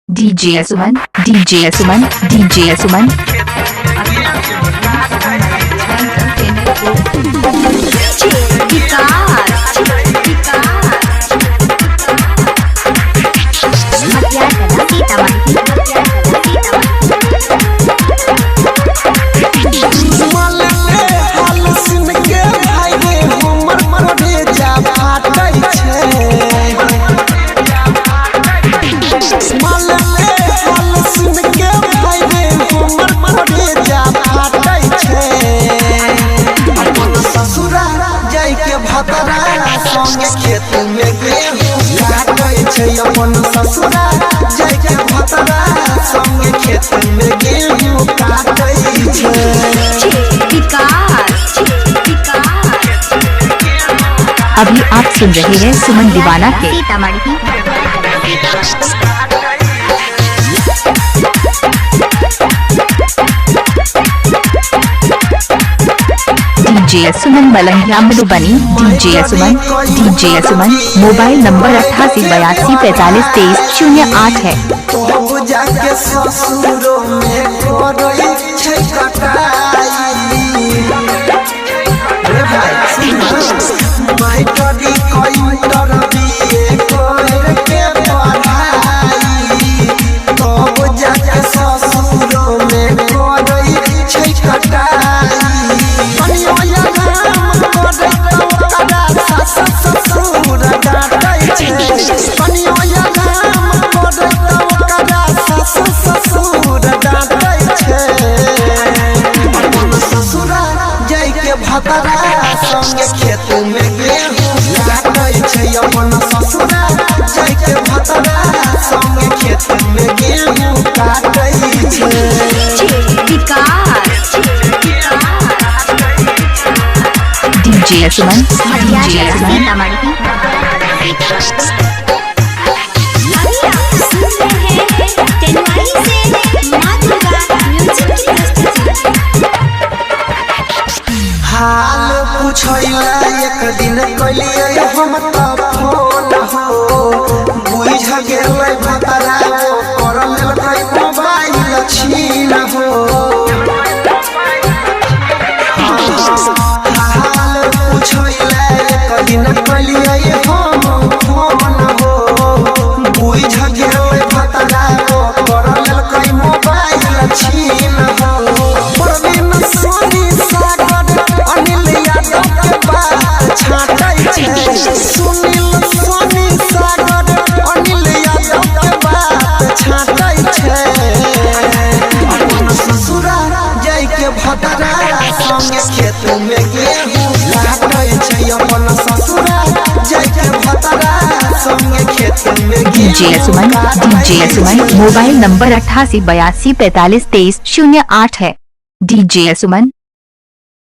DJ Asuman, DJ Asuman, DJ Asuman. संगे खेत में गेहूं काटै छै अपन ससुरा जाके भतरा संगे खेत में गेहूं काटै छै। अभी आप सुन रहे हैं सुमन दीवाना के DJ Asuman Malangiya Madhubani. DJ Asuman mobile number 8882452308 है। तो जाके ससुरो में करै छै कटाई रे भाई माय करी कोई तरबिए कोर के पढ़ाई तो जाके ससुरो में करै छै कटाई भतरा संगे खेत में गेहूं काटै छै अपन ससुरा जाके भतरा संगे खेत में गेहूं काटै छै। DJ Asuman, हाल पूछैला एक दिन कलिए हम त फोन हो बुझ गेलै भतरा कर लेलकै मोबाइल छीन हो। हाल पूछैला एक दिन कलिए हम फोन हो बुझ गेलै भतरा कर लेलकै मोबाइल छीन हो। संगे खेत में गेहूं काटै छै अपन ससुरा जाके भतरा संगे खेत में DJ Asuman मोबाइल नंबर 8882452308 है। DJ Asuman।